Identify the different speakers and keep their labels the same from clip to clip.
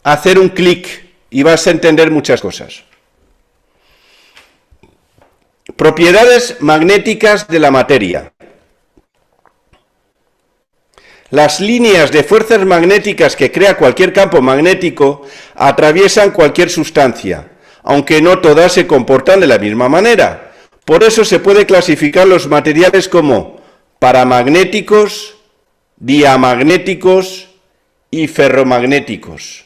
Speaker 1: hacer un clic y vas a entender muchas cosas. Propiedades magnéticas de la materia. Las líneas de fuerzas magnéticas que crea cualquier campo magnético atraviesan cualquier sustancia, aunque no todas se comportan de la misma manera. Por eso se puede clasificar los materiales como paramagnéticos, diamagnéticos y ferromagnéticos.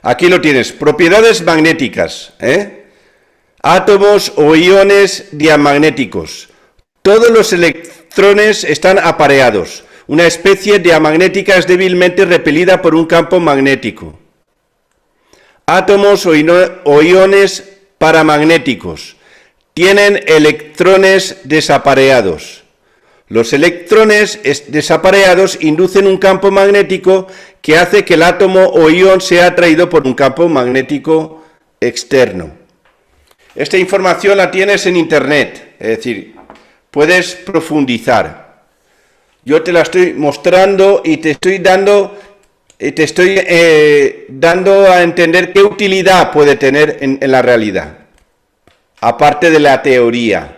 Speaker 1: Aquí lo tienes, propiedades magnéticas, átomos o iones diamagnéticos. Todos los electrones están apareados. Una especie diamagnética es débilmente repelida por un campo magnético. Átomos o iones paramagnéticos tienen electrones desapareados. Los electrones desapareados inducen un campo magnético que hace que el átomo o ion sea atraído por un campo magnético externo. Esta información la tienes en internet, es decir, puedes profundizar. Yo te la estoy mostrando y te estoy dando a entender qué utilidad puede tener en la realidad, aparte de la teoría.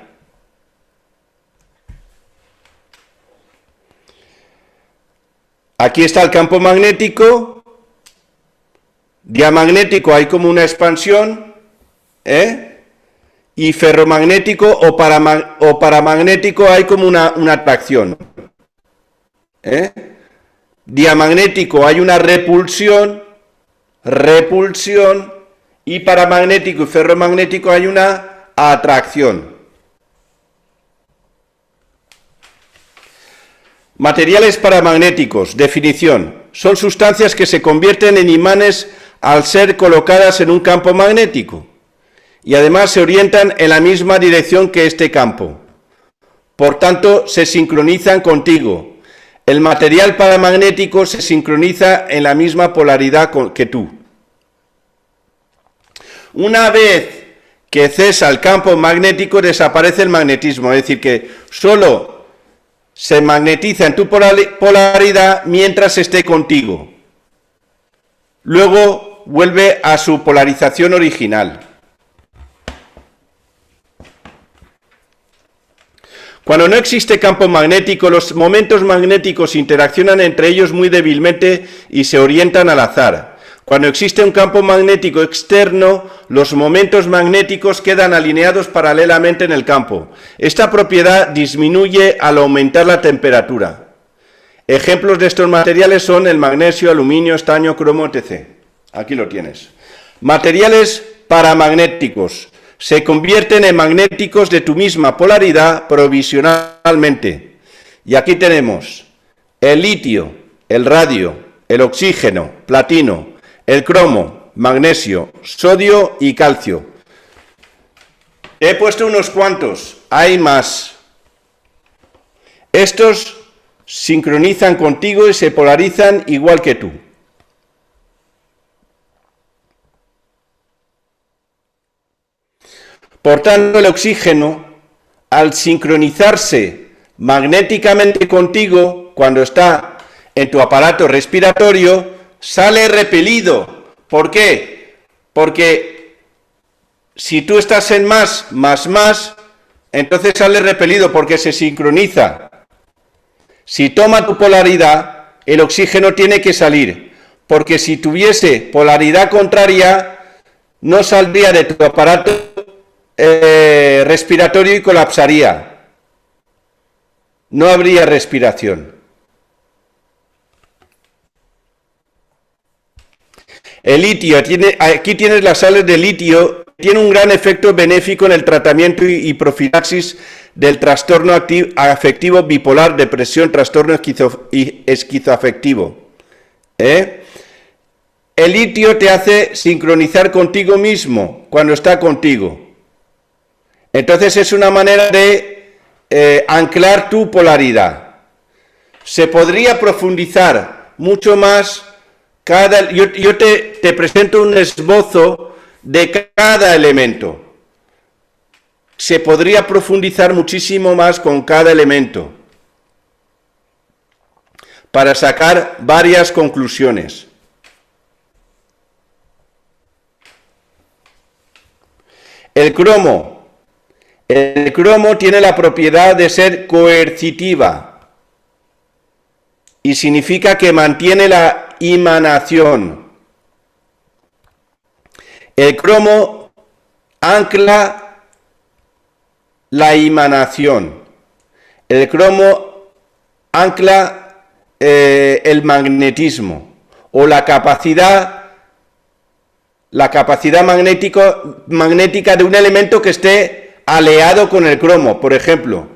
Speaker 1: Aquí está el campo magnético, diamagnético hay como una expansión, y ferromagnético o paramagnético hay como una atracción. Diamagnético hay una repulsión, y paramagnético y ferromagnético hay una atracción. Materiales paramagnéticos, definición, son sustancias que se convierten en imanes al ser colocadas en un campo magnético y además se orientan en la misma dirección que este campo. Por tanto, se sincronizan contigo. El material paramagnético se sincroniza en la misma polaridad que tú. Una vez que cesa el campo magnético, desaparece el magnetismo, es decir, que solo se magnetiza en tu polaridad mientras esté contigo. Luego vuelve a su polarización original. Cuando no existe campo magnético, los momentos magnéticos interaccionan entre ellos muy débilmente y se orientan al azar. Cuando existe un campo magnético externo, los momentos magnéticos quedan alineados paralelamente en el campo. Esta propiedad disminuye al aumentar la temperatura. Ejemplos de estos materiales son el magnesio, aluminio, estaño, cromo, etc. Aquí lo tienes. Materiales paramagnéticos. Se convierten en magnéticos de tu misma polaridad provisionalmente. Y aquí tenemos el litio, el radio, el oxígeno, platino, el cromo, magnesio, sodio y calcio. He puesto unos cuantos, hay más. Estos sincronizan contigo y se polarizan igual que tú. Por tanto, el oxígeno, al sincronizarse magnéticamente contigo, cuando está en tu aparato respiratorio, sale repelido. ¿Por qué? Porque si tú estás en más, entonces sale repelido porque se sincroniza. Si toma tu polaridad, el oxígeno tiene que salir, porque si tuviese polaridad contraria, no saldría de tu aparato respiratorio y colapsaría. No habría respiración. El litio, aquí tienes las sales de litio, tiene un gran efecto benéfico en el tratamiento y profilaxis del trastorno afectivo bipolar, depresión, trastorno esquizoafectivo. El litio te hace sincronizar contigo mismo cuando está contigo. Entonces es una manera de anclar tu polaridad. Se podría profundizar mucho más. Yo te presento un esbozo de cada elemento. se podría profundizar muchísimo más con cada elemento para sacar varias conclusiones. El cromo tiene la propiedad de ser coercitiva y significa que mantiene la imanación. El cromo ancla la imanación. El cromo ancla el magnetismo o la capacidad magnética de un elemento que esté aleado con el cromo, por ejemplo.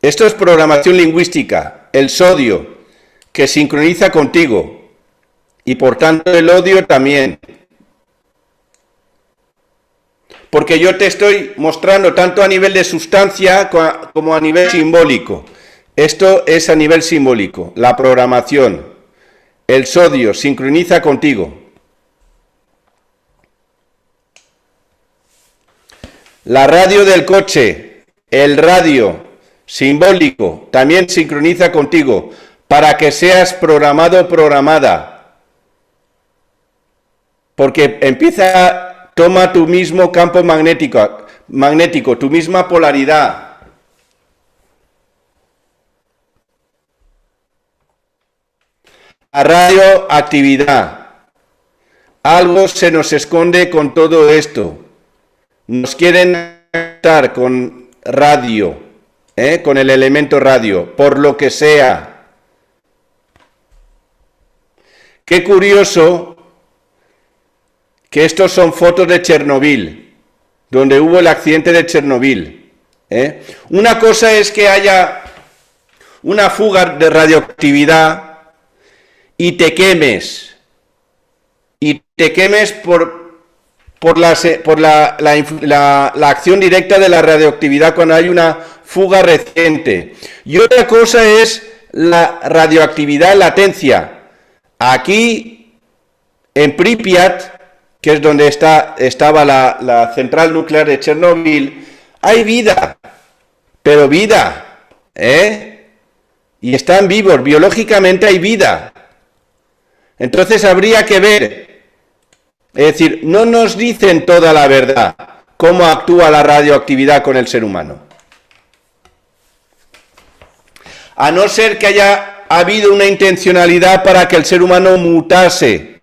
Speaker 1: Esto es programación lingüística, el sodio, que sincroniza contigo, y por tanto el odio también. Porque yo te estoy mostrando tanto a nivel de sustancia como a nivel simbólico. Esto es a nivel simbólico, la programación. El sodio sincroniza contigo. La radio del coche, el radio simbólico, también sincroniza contigo para que seas programado o programada. Porque toma tu mismo campo magnético, tu misma polaridad. La radioactividad. Algo se nos esconde con todo esto. Nos quieren estar con radio, con el elemento radio, por lo que sea. Qué curioso que estos son fotos de Chernobyl, donde hubo el accidente de Chernobyl. Una cosa es que haya una fuga de radioactividad y te quemes por la acción directa de la radioactividad cuando hay una fuga reciente. Y otra cosa es la radioactividad en latencia. Aquí, en Pripyat, que es donde estaba la central nuclear de Chernobyl, hay vida, pero vida, y están vivos, biológicamente hay vida. Entonces habría que ver, es decir, no nos dicen toda la verdad, cómo actúa la radioactividad con el ser humano. A no ser que haya habido una intencionalidad para que el ser humano mutase.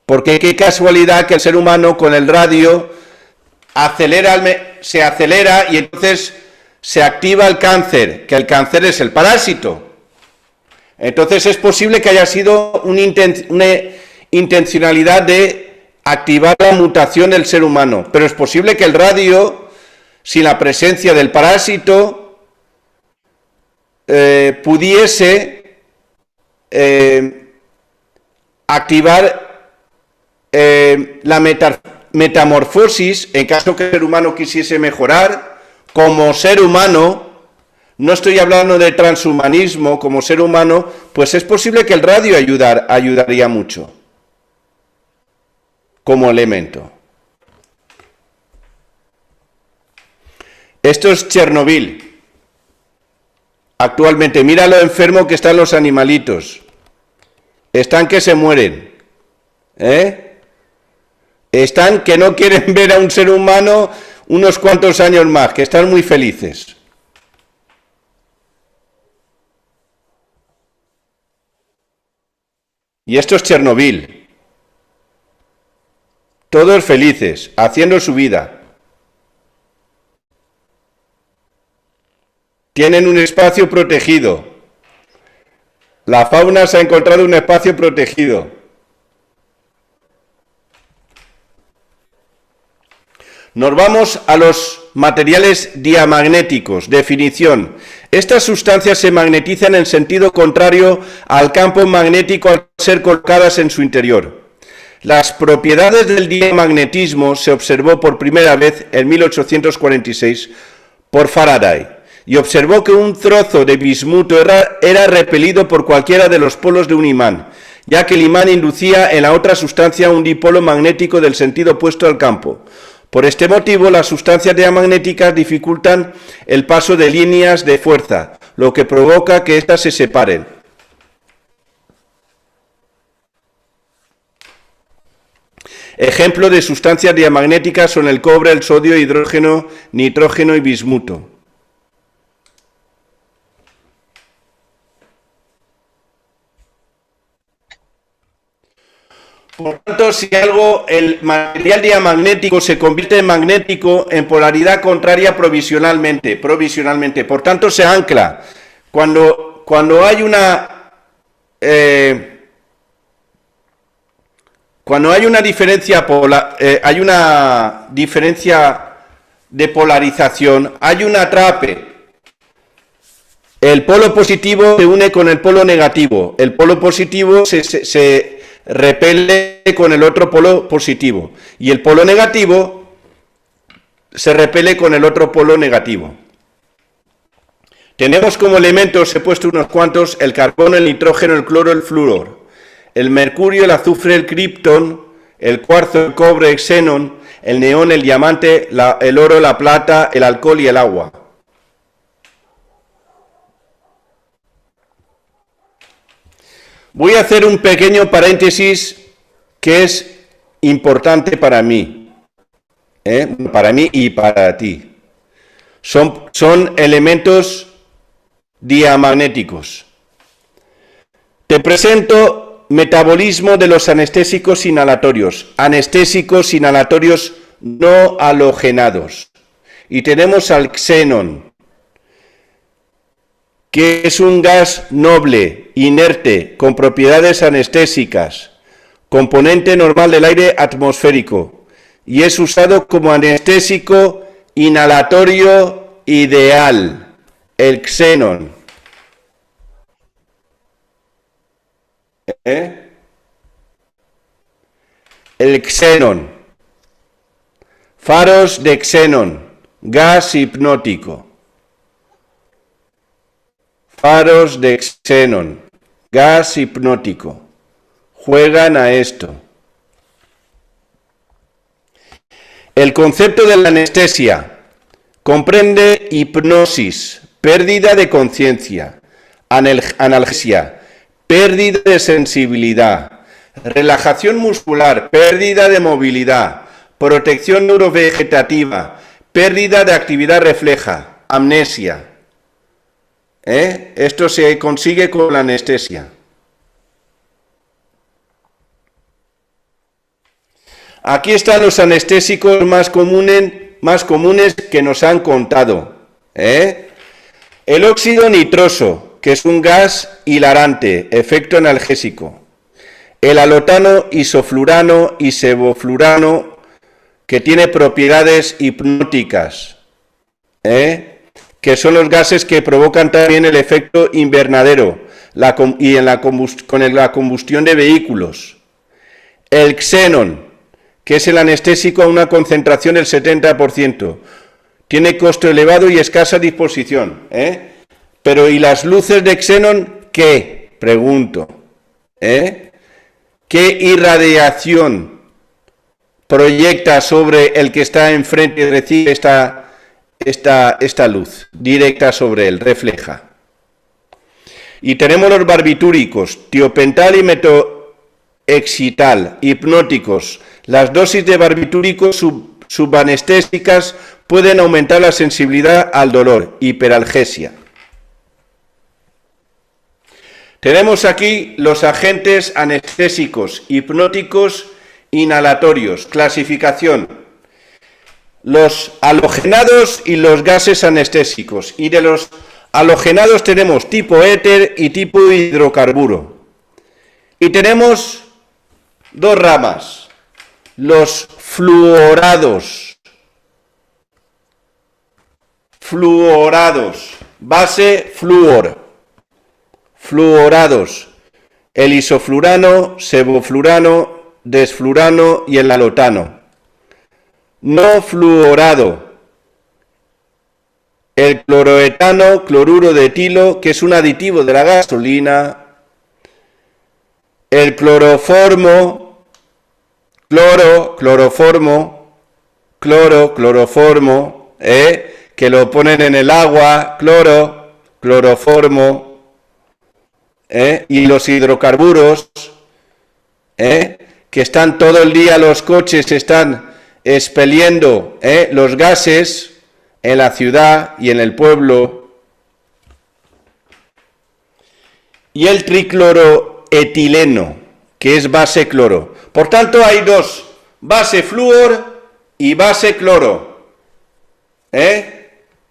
Speaker 1: Porque qué casualidad que el ser humano con el radio se acelera y entonces se activa el cáncer, que el cáncer es el parásito. Entonces es posible que haya sido una intencionalidad de activar la mutación del ser humano, pero es posible que el radio, sin la presencia del parásito, pudiese activar la metamorfosis en caso que el ser humano quisiese mejorar como ser humano. No estoy hablando de transhumanismo como ser humano, pues es posible que el radio ayudaría mucho como elemento. Esto es Chernobyl. Actualmente, mira lo enfermo que están los animalitos. Están que se mueren. Están que no quieren ver a un ser humano unos cuantos años más, que están muy felices. Y esto es Chernobyl. Todos felices, haciendo su vida. Tienen un espacio protegido. La fauna se ha encontrado un espacio protegido. Nos vamos a los materiales diamagnéticos. Definición. Estas sustancias se magnetizan en sentido contrario al campo magnético al ser colocadas en su interior. Las propiedades del diamagnetismo se observó por primera vez en 1846 por Faraday. y observó que un trozo de bismuto era repelido por cualquiera de los polos de un imán, ya que el imán inducía en la otra sustancia un dipolo magnético del sentido opuesto al campo. Por este motivo, las sustancias diamagnéticas dificultan el paso de líneas de fuerza, lo que provoca que éstas se separen. Ejemplo de sustancias diamagnéticas son el cobre, el sodio, hidrógeno, nitrógeno y bismuto. Por tanto, si el material diamagnético se convierte en magnético en polaridad contraria provisionalmente. Por tanto, se ancla. Cuando hay una diferencia de polarización, hay un atrape. El polo positivo se une con el polo negativo. El polo positivo se repele con el otro polo positivo. Y el polo negativo se repele con el otro polo negativo. Tenemos como elementos, he puesto unos cuantos, el carbono, el nitrógeno, el cloro, el flúor, el mercurio, el azufre, el kriptón, el cuarzo, el cobre, el xenón, el neón, el diamante, el oro, la plata, el alcohol y el agua. Voy a hacer un pequeño paréntesis que es importante para mí y para ti. Son elementos diamagnéticos. Te presento metabolismo de los anestésicos inhalatorios no halogenados. Y tenemos al xenón, que es un gas noble, inerte, con propiedades anestésicas, componente normal del aire atmosférico, y es usado como anestésico inhalatorio ideal, el xenón. El xenón. Faros de xenón, gas hipnótico. Faros de xenón, gas hipnótico. Juegan a esto. El concepto de la anestesia comprende hipnosis, pérdida de conciencia, analgesia, pérdida de sensibilidad, relajación muscular, pérdida de movilidad, protección neurovegetativa, pérdida de actividad refleja, amnesia. Esto se consigue con la anestesia. Aquí están los anestésicos más comunes que nos han contado. El óxido nitroso, que es un gas hilarante, efecto analgésico. El halotano, isoflurano y sevoflurano, que tiene propiedades hipnóticas, que son los gases que provocan también el efecto invernadero y en la combustión de vehículos. El xenón, que es el anestésico a una concentración del 70%. Tiene costo elevado y escasa disposición. Pero ¿y las luces de xenón qué? Pregunto. ¿Qué irradiación proyecta sobre el que está enfrente y recibe esta luz? Directa sobre él, refleja. Y tenemos los barbitúricos, tiopental y metoexital, hipnóticos. Las dosis de barbitúricos subanestésicas pueden aumentar la sensibilidad al dolor, hiperalgesia. Tenemos aquí los agentes anestésicos, hipnóticos, inhalatorios. Clasificación. Los halogenados y los gases anestésicos. Y de los halogenados tenemos tipo éter y tipo hidrocarburo. Y tenemos dos ramas. Los fluorados. Base flúor. Fluorados, el isoflurano, sevoflurano, desflurano y el halotano. No fluorado, el cloroetano, cloruro de etilo, que es un aditivo de la gasolina, el cloroformo, cloroformo, que lo ponen en el agua, cloroformo, y los hidrocarburos, que están todo el día, los coches están expeliendo los gases en la ciudad y en el pueblo, y el tricloroetileno, que es base cloro. Por tanto, hay dos, base flúor y base cloro.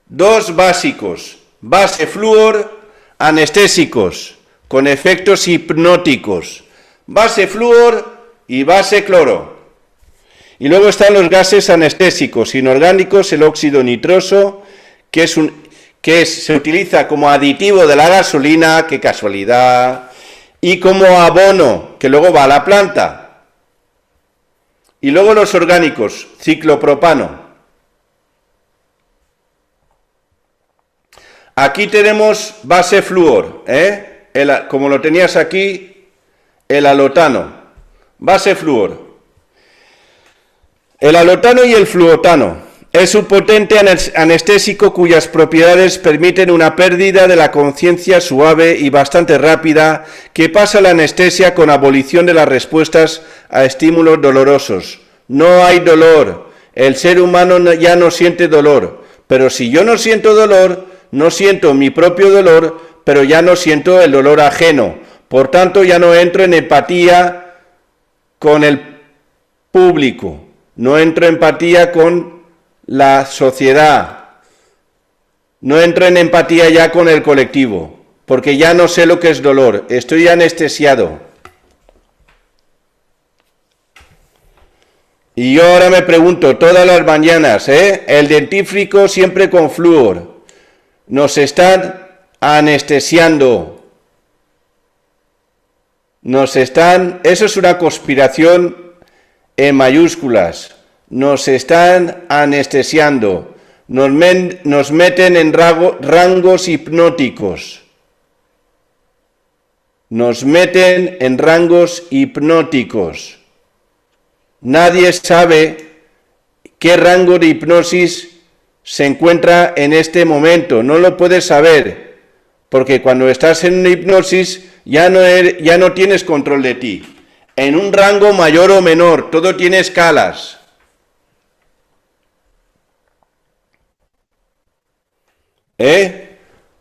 Speaker 1: Dos básicos, base flúor, anestésicos, con efectos hipnóticos, base flúor y base cloro. Y luego están los gases anestésicos inorgánicos, el óxido nitroso, se utiliza como aditivo de la gasolina, qué casualidad, y como abono, que luego va a la planta. Y luego los orgánicos, ciclopropano. Aquí tenemos base flúor, como lo tenías aquí, el alotano, base flúor. El alotano y el fluotano es un potente anestésico cuyas propiedades permiten una pérdida de la conciencia suave y bastante rápida que pasa la anestesia con abolición de las respuestas a estímulos dolorosos. No hay dolor, el ser humano ya no siente dolor, pero si yo no siento dolor, no siento mi propio dolor, pero ya no siento el dolor ajeno. Por tanto, ya no entro en empatía con el público. No entro en empatía con la sociedad, no entro en empatía ya con el colectivo, porque ya no sé lo que es dolor, estoy anestesiado. Y yo ahora me pregunto todas las mañanas, el dentífrico siempre con flúor, nos están anestesiando, eso es una conspiración en mayúsculas, nos están anestesiando, nos meten en rangos hipnóticos, Nadie sabe qué rango de hipnosis se encuentra en este momento, no lo puedes saber, porque cuando estás en una hipnosis ya no tienes control de ti. En un rango mayor o menor, todo tiene escalas.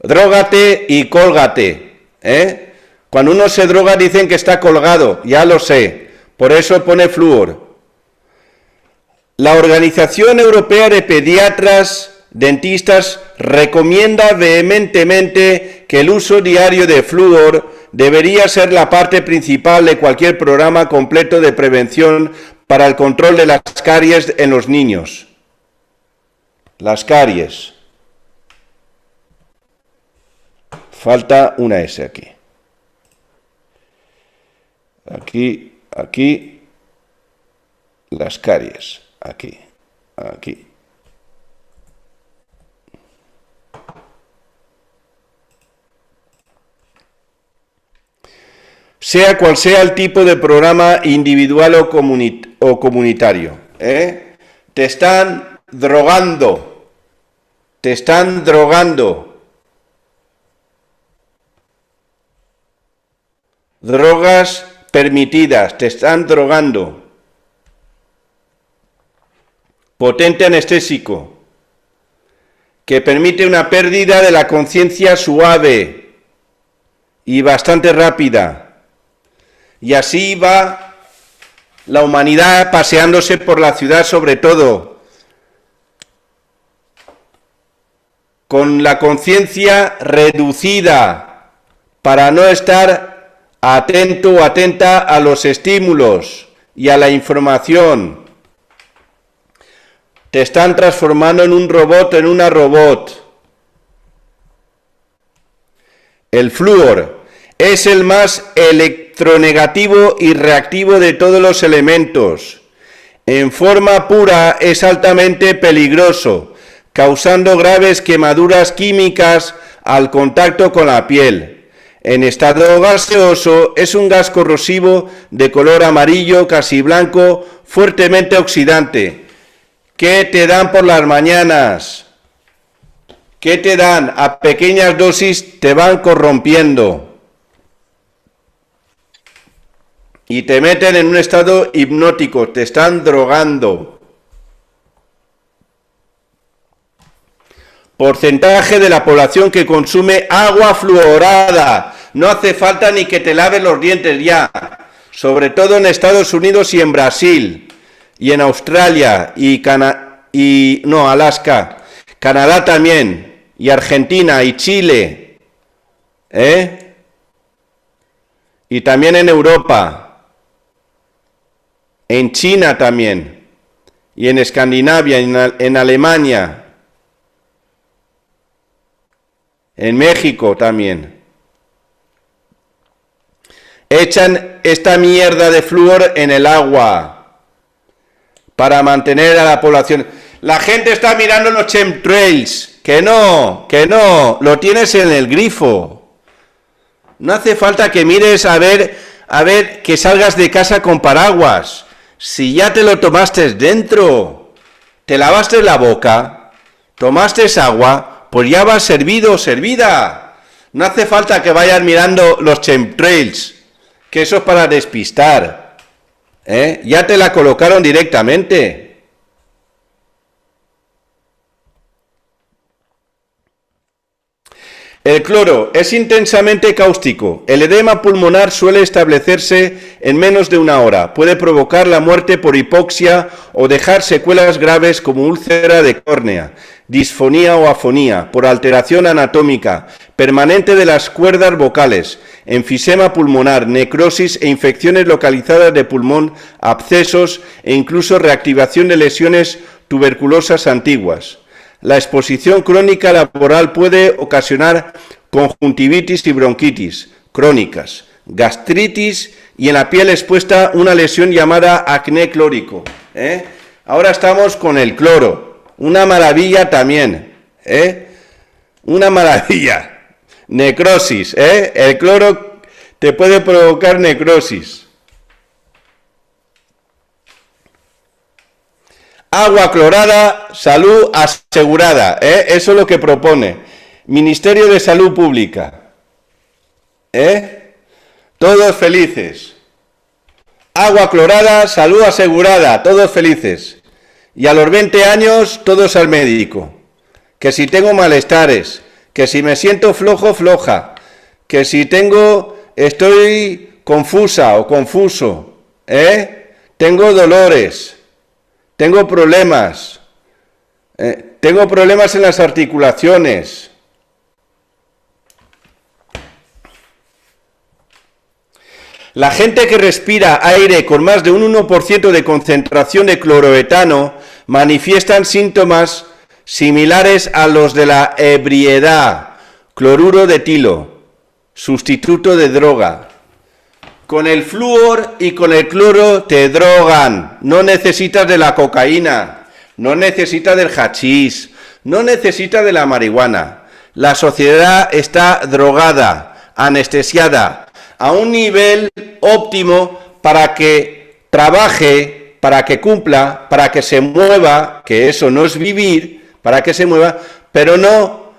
Speaker 1: Drógate y cólgate. Cuando uno se droga dicen que está colgado, ya lo sé, por eso pone flúor. La Organización Europea de Pediatras Dentistas recomienda vehementemente que el uso diario de flúor debería ser la parte principal de cualquier programa completo de prevención para el control de las caries en los niños. Las caries. Falta una S aquí. Aquí. Las caries. Aquí. Sea cual sea el tipo de programa individual o comunitario. Te están drogando. Drogas permitidas, te están drogando. Potente anestésico, que permite una pérdida de la conciencia suave y bastante rápida. Y así va la humanidad paseándose por la ciudad, sobre todo, con la conciencia reducida para no estar atento o atenta a los estímulos y a la información. Te están transformando en un robot, en una robot. El flúor es el más electronegativo y reactivo de todos los elementos. En forma pura es altamente peligroso, causando graves quemaduras químicas al contacto con la piel. En estado gaseoso es un gas corrosivo de color amarillo, casi blanco, fuertemente oxidante. ¿Qué te dan por las mañanas? ¿Qué te dan? A pequeñas dosis te van corrompiendo y te meten en un estado hipnótico, te están drogando. Porcentaje de la población que consume agua fluorada. No hace falta ni que te laves los dientes ya. Sobre todo en Estados Unidos y en Brasil. Y en Australia y Alaska. Canadá también. Y Argentina y Chile. Y también en Europa. En China también. Y en Escandinavia, en Alemania. En México también. Echan esta mierda de flúor en el agua para mantener a la población. La gente está mirando los chemtrails. Que no, lo tienes en el grifo. No hace falta que mires a ver que salgas de casa con paraguas. Si ya te lo tomaste dentro, te lavaste la boca, tomaste agua, pues ya vas servido o servida. No hace falta que vayas mirando los chemtrails, que eso es para despistar. Ya te la colocaron directamente. El cloro es intensamente cáustico. El edema pulmonar suele establecerse en menos de una hora. Puede provocar la muerte por hipoxia o dejar secuelas graves como úlcera de córnea, disfonía o afonía, por alteración anatómica, permanente de las cuerdas vocales, enfisema pulmonar, necrosis e infecciones localizadas de pulmón, abscesos e incluso reactivación de lesiones tuberculosas antiguas. La exposición crónica laboral puede ocasionar conjuntivitis y bronquitis crónicas, gastritis y en la piel expuesta una lesión llamada acné clórico. Ahora estamos con el cloro, una maravilla también, una maravilla. Necrosis, el cloro te puede provocar necrosis. Agua clorada, salud asegurada, eso es lo que propone. Ministerio de Salud Pública. Todos felices. Agua clorada, salud asegurada, todos felices. Y a los 20 años, todos al médico. Que si tengo malestares, que si me siento flojo, floja, que si estoy confusa o confuso, tengo dolores. Tengo problemas en las articulaciones. La gente que respira aire con más de un 1% de concentración de cloroetano manifiestan síntomas similares a los de la ebriedad. Cloruro de etilo, sustituto de droga. Con el flúor y con el cloro te drogan. No necesitas de la cocaína, no necesitas del hachís, no necesitas de la marihuana. La sociedad está drogada, anestesiada, a un nivel óptimo para que trabaje, para que cumpla, para que se mueva, que eso no es vivir, para que se mueva, pero no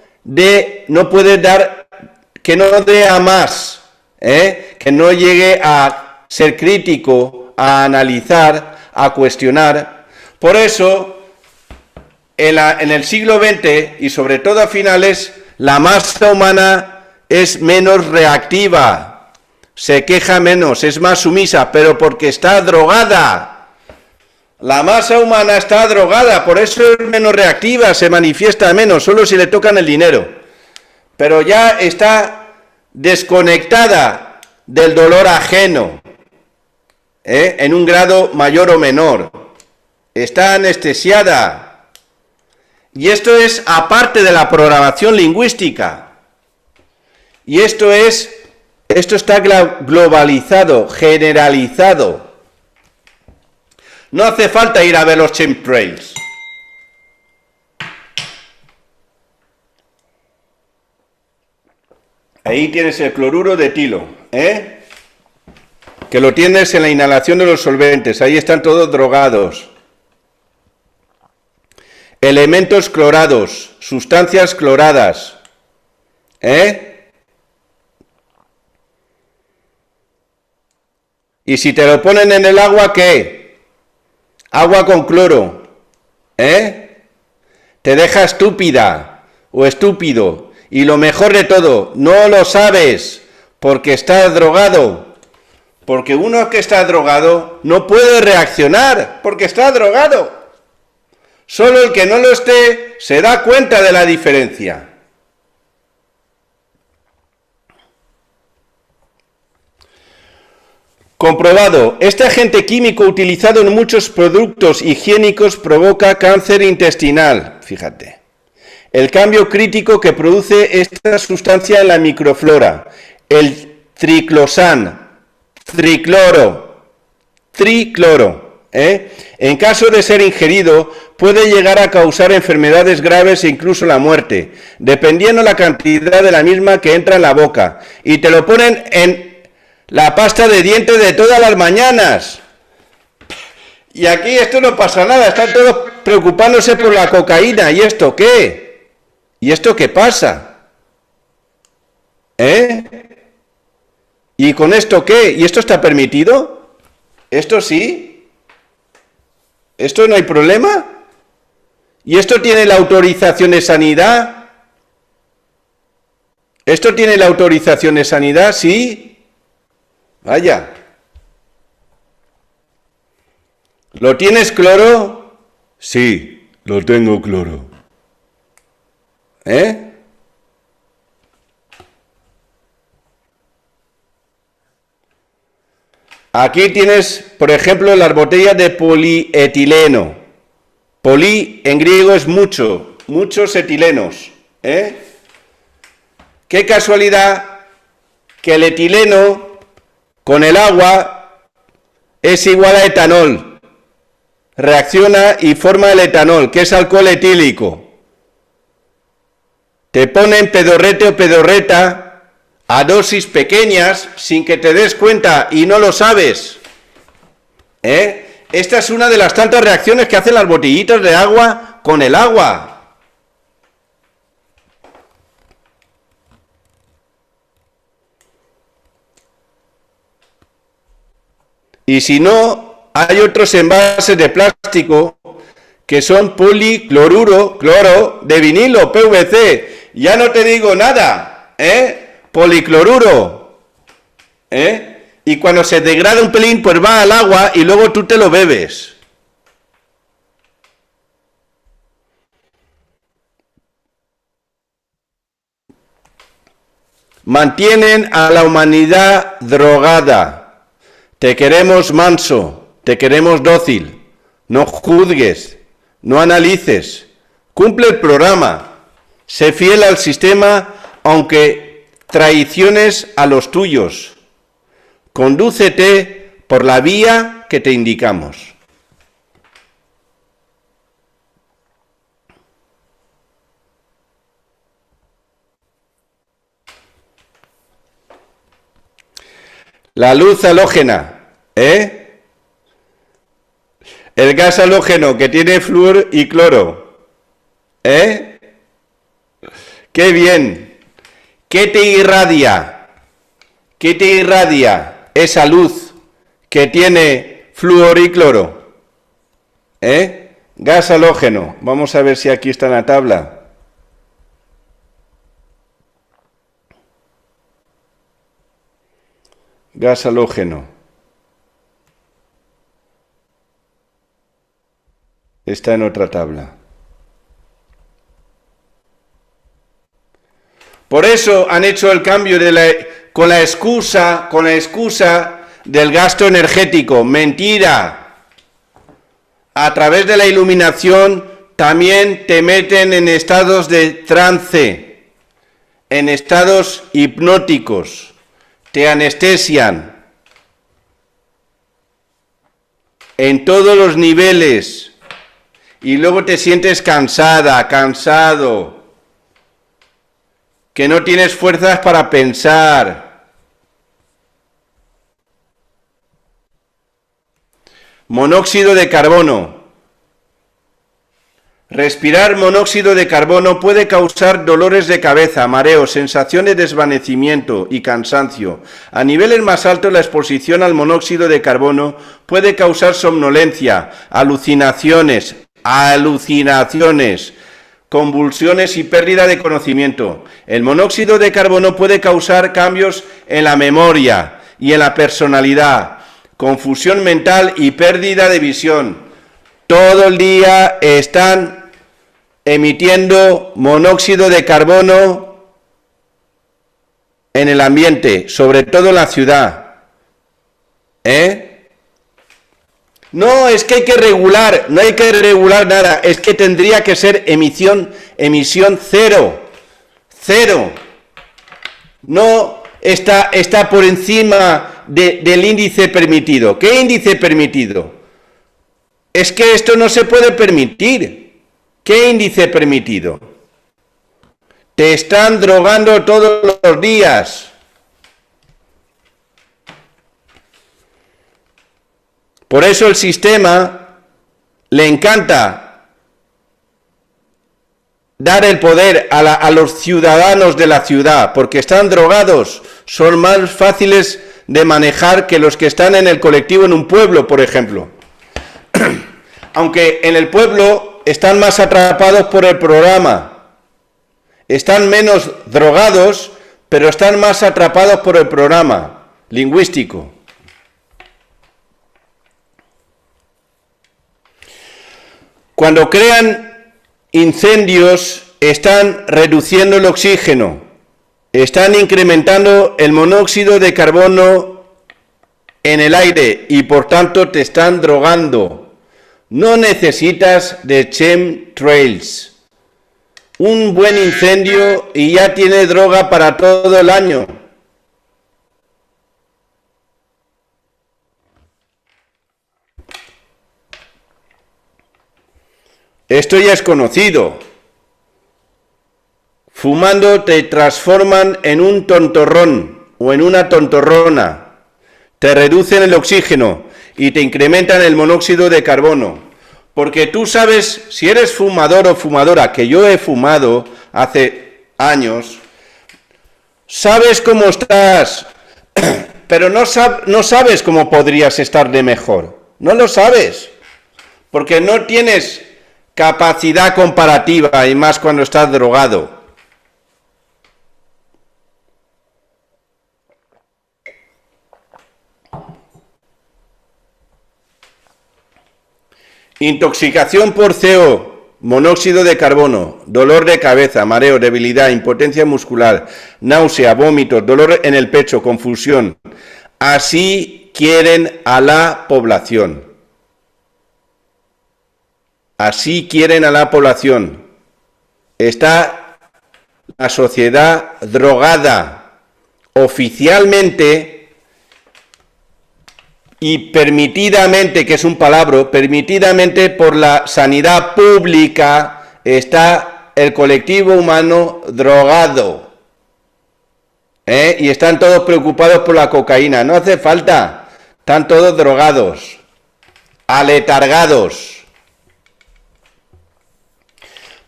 Speaker 1: puede dar, que no dé a más. Que no llegue a ser crítico, a analizar, a cuestionar. Por eso, en el siglo XX, y sobre todo a finales, la masa humana es menos reactiva, se queja menos, es más sumisa, pero porque está drogada. La masa humana está drogada, por eso es menos reactiva, se manifiesta menos, solo si le tocan el dinero. Pero ya está desconectada del dolor ajeno, en un grado mayor o menor. Está anestesiada. Y esto es aparte de la programación lingüística. Y esto está globalizado, generalizado. No hace falta ir a ver los chemtrails. Ahí tienes el cloruro de etilo, ¿eh? Que lo tienes en la inhalación de los solventes. Ahí están todos drogados. Elementos clorados, sustancias cloradas, ¿eh? Y si te lo ponen en el agua, ¿qué? Agua con cloro, ¿eh? Te deja estúpida o estúpido. Y lo mejor de todo, no lo sabes porque estás drogado. Porque uno que está drogado no puede reaccionar porque está drogado. Solo el que no lo esté se da cuenta de la diferencia. Comprobado, este agente químico utilizado en muchos productos higiénicos provoca cáncer intestinal. Fíjate. El cambio crítico que produce esta sustancia en la microflora, el triclosan, tricloro, en caso de ser ingerido, puede llegar a causar enfermedades graves e incluso la muerte, dependiendo la cantidad de la misma que entra en la boca. Y te lo ponen en la pasta de dientes de todas las mañanas. Y aquí esto no pasa nada, están todos preocupándose por la cocaína. ¿Y esto qué? ¿Y esto qué pasa? ¿Y con esto qué? ¿Y esto está permitido? ¿Esto sí? ¿Esto no hay problema? ¿Y esto tiene la autorización de sanidad? ¿Esto tiene la autorización de sanidad? Sí. Vaya. ¿Lo tienes cloro? Sí, lo tengo cloro. Aquí tienes, por ejemplo, las botellas de polietileno. Poli en griego es mucho, muchos etilenos. Qué casualidad que el etileno con el agua es igual a etanol. Reacciona y forma el etanol, que es alcohol etílico. Te ponen pedorrete o pedorreta a dosis pequeñas sin que te des cuenta y no lo sabes. Esta es una de las tantas reacciones que hacen las botellitas de agua con el agua. Y si no, hay otros envases de plástico que son policloruro, cloro de vinilo, PVC. Ya no te digo nada, policloruro, y cuando se degrada un pelín, pues va al agua y luego tú te lo bebes. Mantienen a la humanidad drogada. Te queremos manso, te queremos dócil. No juzgues, no analices. Cumple el programa. Sé fiel al sistema, aunque traiciones a los tuyos. Condúcete por la vía que te indicamos. La luz halógena, El gas halógeno que tiene flúor y cloro, ¡Qué bien! ¿Qué te irradia? ¿Qué te irradia esa luz que tiene flúor y cloro? Gas halógeno. Vamos a ver si aquí está en la tabla. Gas halógeno. Está en otra tabla. Por eso han hecho el cambio con la excusa del gasto energético. Mentira. A través de la iluminación también te meten en estados de trance, en estados hipnóticos, te anestesian en todos los niveles y luego te sientes cansada, cansado. que no tienes fuerzas para pensar. Monóxido de carbono. Respirar monóxido de carbono puede causar dolores de cabeza, mareos, sensación de desvanecimiento y cansancio. A niveles más altos, la exposición al monóxido de carbono puede causar somnolencia, alucinaciones, convulsiones y pérdida de conocimiento. El monóxido de carbono puede causar cambios en la memoria y en la personalidad, confusión mental y pérdida de visión. Todo el día están emitiendo monóxido de carbono en el ambiente, sobre todo en la ciudad. No, es que hay que regular, no hay que regular nada, es que tendría que ser emisión cero. No está por encima del índice permitido. ¿Qué índice permitido? Es que esto no se puede permitir. ¿Qué índice permitido? Te están drogando todos los días. Por eso el sistema le encanta dar el poder a los ciudadanos de la ciudad, porque están drogados, son más fáciles de manejar que los que están en el colectivo en un pueblo, por ejemplo. Aunque en el pueblo están más atrapados por el programa, están menos drogados, pero están más atrapados por el programa lingüístico. Cuando crean incendios, están reduciendo el oxígeno, están incrementando el monóxido de carbono en el aire y por tanto te están drogando. No necesitas de chemtrails. Un buen incendio y ya tiene droga para todo el año. Esto ya es conocido. Fumando te transforman en un tontorrón o en una tontorrona. Te reducen el oxígeno y te incrementan el monóxido de carbono. Porque tú sabes, si eres fumador o fumadora, que yo he fumado hace años, sabes cómo estás, pero no sabes cómo podrías estar de mejor. No lo sabes, porque no tienes capacidad comparativa, y más cuando estás drogado. Intoxicación por CO, monóxido de carbono, dolor de cabeza, mareo, debilidad, impotencia muscular, náusea, vómitos, dolor en el pecho, confusión. Así quieren a la población. Así quieren a la población. Está la sociedad drogada oficialmente y permitidamente, que es un palabra, permitidamente por la sanidad pública, está el colectivo humano drogado. Y están todos preocupados por la cocaína. No hace falta. Están todos drogados, aletargados.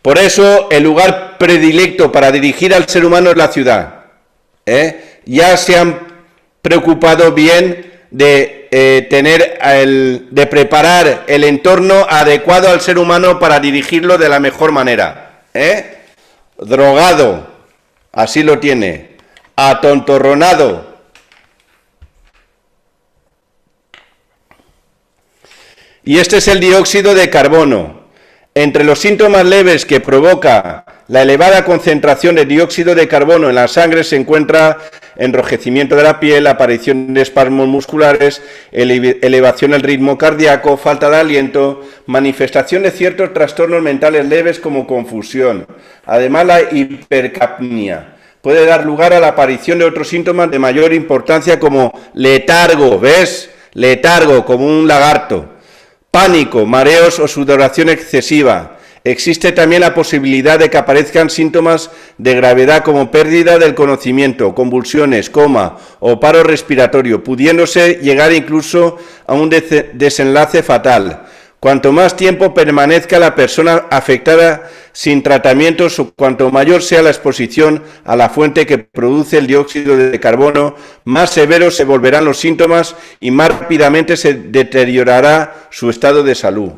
Speaker 1: Por eso el lugar predilecto para dirigir al ser humano es la ciudad. Ya se han preocupado bien de de preparar el entorno adecuado al ser humano para dirigirlo de la mejor manera. Drogado, así lo tiene, atontorronado. Y este es el dióxido de carbono. Entre los síntomas leves que provoca la elevada concentración de dióxido de carbono en la sangre se encuentra enrojecimiento de la piel, aparición de espasmos musculares, elevación del ritmo cardíaco, falta de aliento, manifestación de ciertos trastornos mentales leves como confusión. Además, la hipercapnia puede dar lugar a la aparición de otros síntomas de mayor importancia como letargo, ¿ves? Letargo, como un lagarto. Pánico, mareos o sudoración excesiva, existe también la posibilidad de que aparezcan síntomas de gravedad como pérdida del conocimiento, convulsiones, coma o paro respiratorio, pudiéndose llegar incluso a un desenlace fatal. Cuanto más tiempo permanezca la persona afectada sin tratamientos o cuanto mayor sea la exposición a la fuente que produce el dióxido de carbono, más severos se volverán los síntomas y más rápidamente se deteriorará su estado de salud.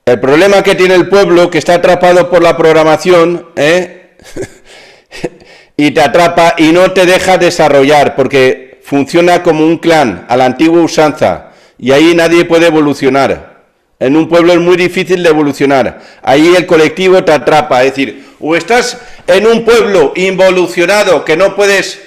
Speaker 1: El problema que tiene el pueblo, que está atrapado por la programación, y te atrapa y no te deja desarrollar, porque funciona como un clan, a la antigua usanza, y ahí nadie puede evolucionar. En un pueblo es muy difícil de evolucionar. Ahí el colectivo te atrapa, es decir, o estás en un pueblo involucionado que no puedes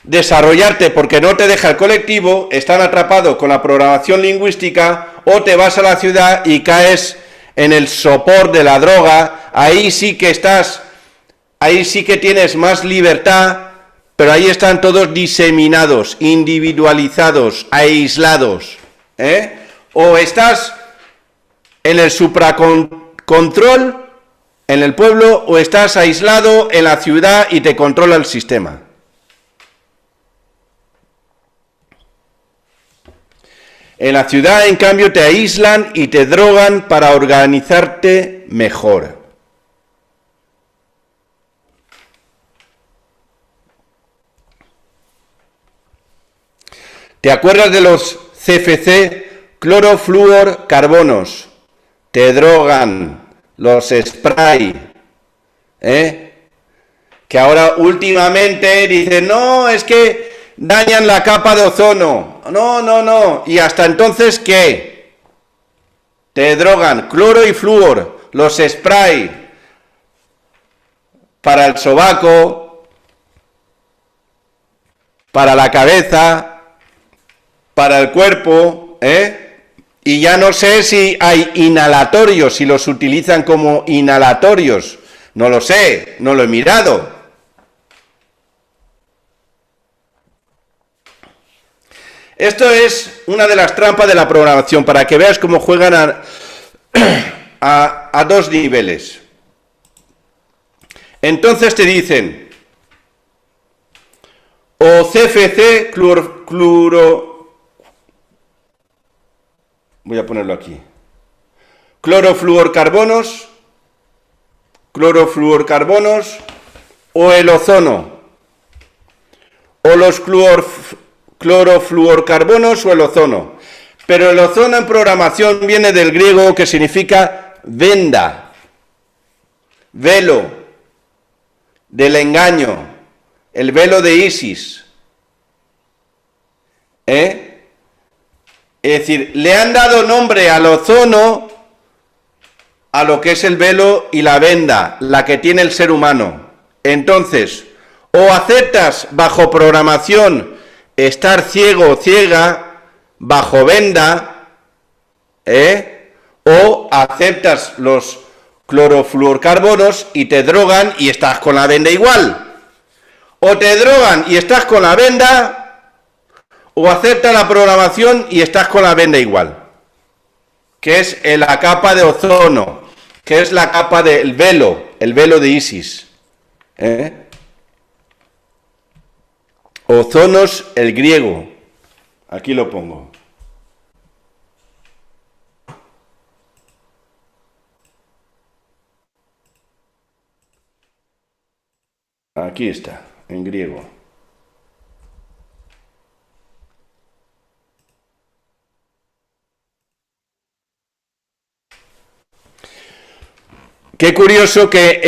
Speaker 1: desarrollarte porque no te deja el colectivo, están atrapados con la programación lingüística, o te vas a la ciudad y caes en el sopor de la droga. Ahí sí que estás, ahí sí que tienes más libertad, pero ahí están todos diseminados, individualizados, aislados. O estás en el supracontrol en el pueblo, o estás aislado en la ciudad y te controla el sistema. En la ciudad, en cambio, te aíslan y te drogan para organizarte mejor. ¿Te acuerdas de los CFC? Clorofluorcarbonos. Te drogan. Los spray. Que ahora últimamente dicen, no, es que dañan la capa de ozono. No. ¿Y hasta entonces qué? Te drogan. Cloro y flúor. Los spray. Para el sobaco. Para la cabeza. Para el cuerpo, y ya no sé si hay inhalatorios, si los utilizan como inhalatorios, no lo sé, no lo he mirado. Esto es una de las trampas de la programación, para que veas cómo juegan a dos niveles. Entonces te dicen, o CFC, voy a ponerlo aquí. Clorofluorcarbonos o el ozono. O los clorofluorcarbonos o el ozono. Pero el ozono en programación viene del griego, que significa venda, velo, del engaño, el velo de Isis. Es decir, le han dado nombre al ozono a lo que es el velo y la venda, la que tiene el ser humano. Entonces, o aceptas bajo programación estar ciego o ciega, bajo venda, o aceptas los clorofluorcarbonos y te drogan y estás con la venda igual. O te drogan y estás con la venda, o aceptas la programación y estás con la venda igual, que es la capa de ozono, que es la capa del velo, el velo de Isis. Ozonos, el griego. Aquí lo pongo. Aquí está, en griego. Qué curioso que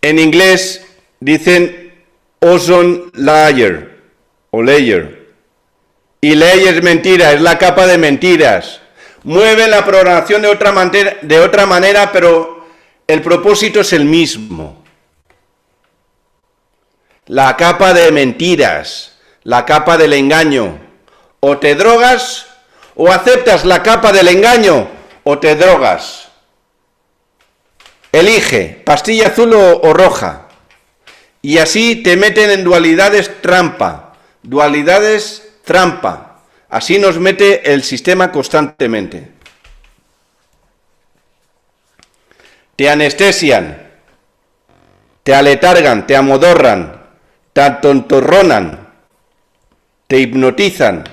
Speaker 1: en inglés dicen ozone layer o layer. Y layer es mentira, es la capa de mentiras. Mueven la programación de otra manera, pero el propósito es el mismo. La capa de mentiras, la capa del engaño. O te drogas, o aceptas la capa del engaño, o te drogas. Elige, pastilla azul o roja. Y así te meten en dualidades trampa. Así nos mete el sistema constantemente. Te anestesian, te aletargan, te amodorran, te atontorronan, te hipnotizan.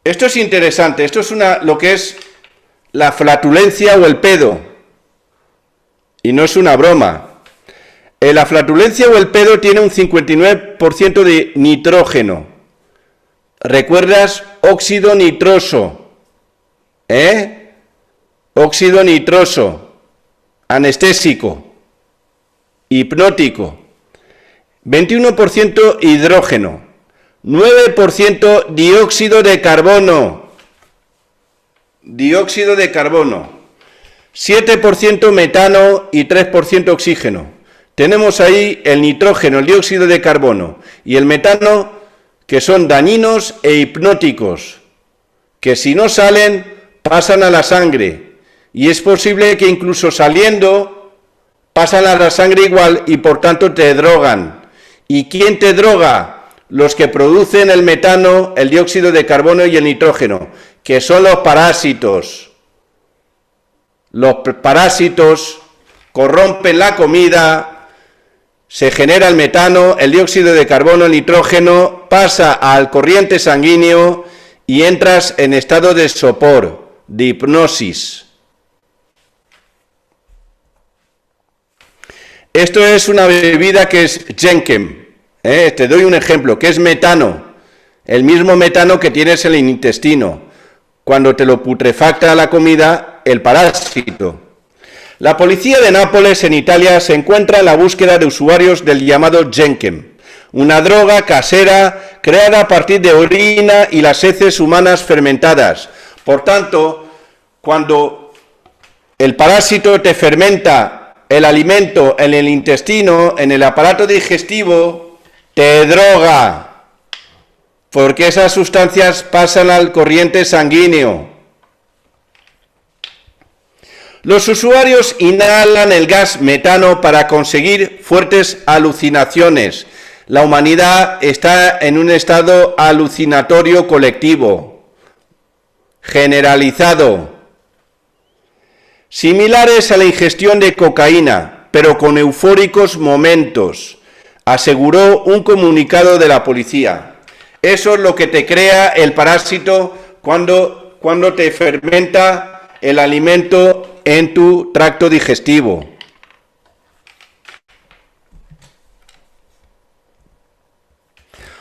Speaker 1: Esto es interesante, esto es lo que es la flatulencia o el pedo. Y no es una broma. La flatulencia o el pedo tiene un 59% de nitrógeno. ¿Recuerdas? Óxido nitroso. Óxido nitroso. Anestésico. Hipnótico. 21% hidrógeno. 9% dióxido de carbono. Dióxido de carbono. 7% metano y 3% oxígeno. Tenemos ahí el nitrógeno, el dióxido de carbono y el metano, que son dañinos e hipnóticos, que si no salen, pasan a la sangre. Y es posible que incluso saliendo, pasan a la sangre igual y por tanto te drogan. ¿Y quién te droga? Los que producen el metano, el dióxido de carbono y el nitrógeno, que son los parásitos. Los parásitos corrompen la comida, se genera el metano, el dióxido de carbono, el nitrógeno, pasa al corriente sanguíneo y entras en estado de sopor, de hipnosis. Esto es una bebida que es Jenkem. Te doy un ejemplo, que es metano, el mismo metano que tienes en el intestino, cuando te lo putrefacta la comida, el parásito. La policía de Nápoles, en Italia, se encuentra en la búsqueda de usuarios del llamado Jenkem, una droga casera creada a partir de orina y las heces humanas fermentadas. Por tanto, cuando el parásito te fermenta el alimento en el intestino, en el aparato digestivo, te droga, porque esas sustancias pasan al corriente sanguíneo. Los usuarios inhalan el gas metano para conseguir fuertes alucinaciones. La humanidad está en un estado alucinatorio colectivo, generalizado, similares a la ingestión de cocaína, pero con eufóricos momentos, aseguró un comunicado de la policía. Eso es lo que te crea el parásito cuando te fermenta el alimento en tu tracto digestivo.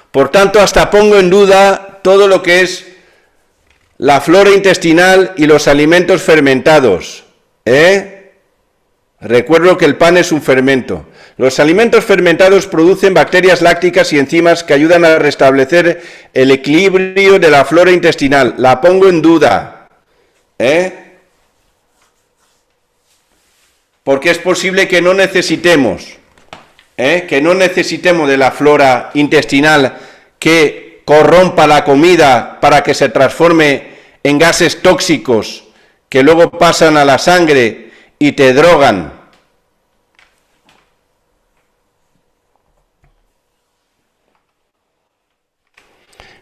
Speaker 1: Por tanto, hasta pongo en duda todo lo que es la flora intestinal y los alimentos fermentados. Recuerdo que el pan es un fermento. Los alimentos fermentados producen bacterias lácticas y enzimas que ayudan a restablecer el equilibrio de la flora intestinal. La pongo en duda. Porque es posible que no necesitemos, de la flora intestinal que corrompa la comida para que se transforme en gases tóxicos que luego pasan a la sangre y te drogan.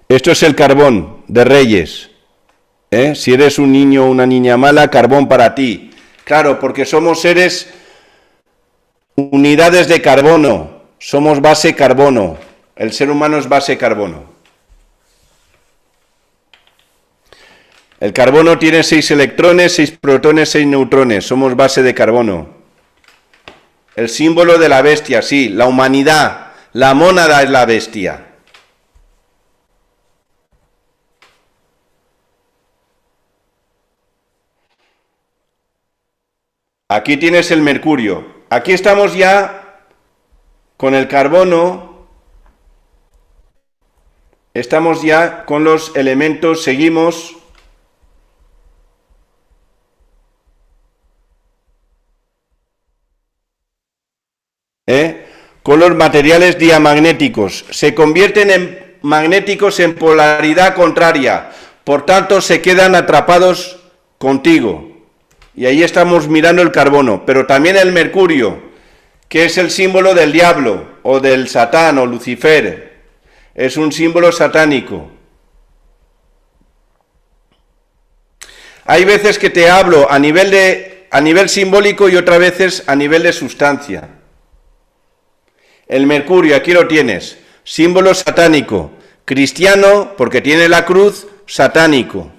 Speaker 1: Esto es el carbón de Reyes. Si eres un niño o una niña mala, carbón para ti. Claro, porque somos seres, unidades de carbono, somos base carbono, el ser humano es base carbono. El carbono tiene 6 electrones, 6 protones, 6 neutrones, somos base de carbono. El símbolo de la bestia, sí, la humanidad, la mónada es la bestia. Aquí tienes el mercurio. Aquí estamos ya con el carbono. Estamos ya con los elementos, seguimos. Con los materiales diamagnéticos. Se convierten en magnéticos en polaridad contraria. Por tanto, se quedan atrapados contigo. Y ahí estamos mirando el carbono, pero también el mercurio, que es el símbolo del diablo, o del Satán, o Lucifer. Es un símbolo satánico. Hay veces que te hablo a nivel simbólico y otras veces a nivel de sustancia. El mercurio, aquí lo tienes, símbolo satánico. Cristiano, porque tiene la cruz, satánico.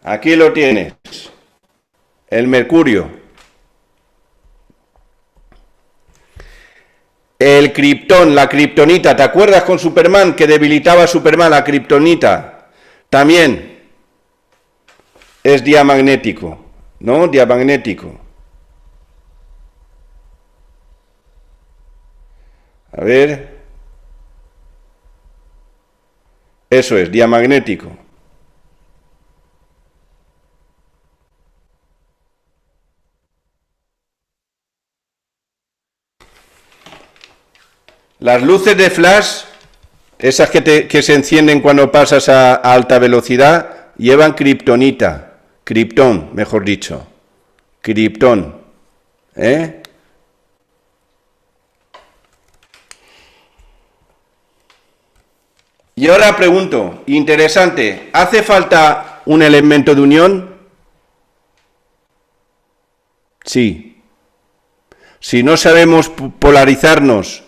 Speaker 1: Aquí lo tienes. El mercurio. El kriptón, la kriptonita. ¿Te acuerdas con Superman que debilitaba a Superman la kriptonita? También es diamagnético, ¿no? Diamagnético. A ver. Eso es, diamagnético. Las luces de flash, esas que se encienden cuando pasas a alta velocidad, llevan kriptonita, kriptón, mejor dicho, kriptón, Y ahora pregunto, interesante, ¿hace falta un elemento de unión? Sí. Si no sabemos polarizarnos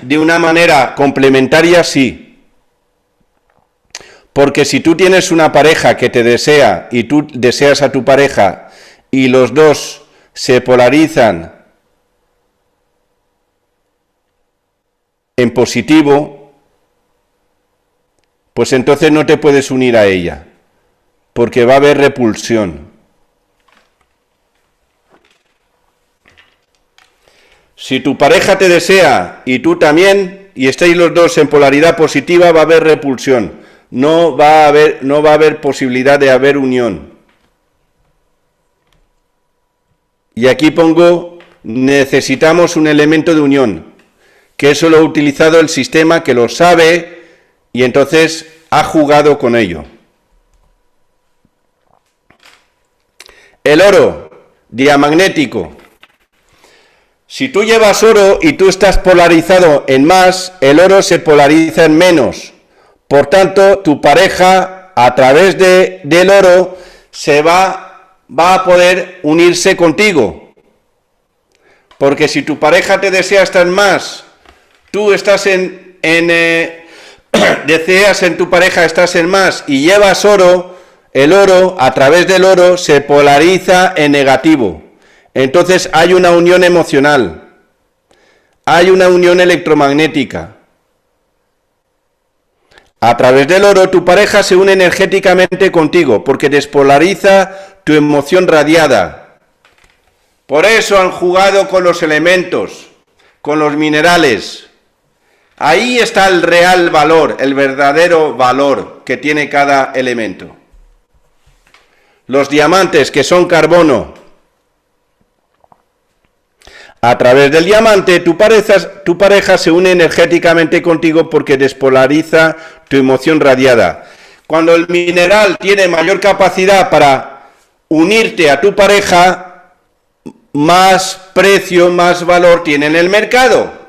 Speaker 1: de una manera complementaria, sí. Porque si tú tienes una pareja que te desea y tú deseas a tu pareja y los dos se polarizan en positivo, pues entonces no te puedes unir a ella, porque va a haber repulsión. Si tu pareja te desea y tú también, y estáis los dos en polaridad positiva, va a haber repulsión. No va a haber posibilidad de haber unión. Y aquí pongo, necesitamos un elemento de unión, que eso lo ha utilizado el sistema que lo sabe y entonces ha jugado con ello. El oro, diamagnético. Si tú llevas oro y tú estás polarizado en más, el oro se polariza en menos. Por tanto, tu pareja, a través del oro, va a poder unirse contigo. Porque si tu pareja te desea estar en más, tú estás deseas en tu pareja, estás en más y llevas oro, el oro, a través del oro, se polariza en negativo. Entonces hay una unión emocional, hay una unión electromagnética. A través del oro tu pareja se une energéticamente contigo porque despolariza tu emoción radiada. Por eso han jugado con los elementos, con los minerales. Ahí está el real valor, el verdadero valor que tiene cada elemento. Los diamantes, que son carbono. A través del diamante, tu pareja se une energéticamente contigo porque despolariza tu emoción radiada. Cuando el mineral tiene mayor capacidad para unirte a tu pareja, más precio, más valor tiene en el mercado.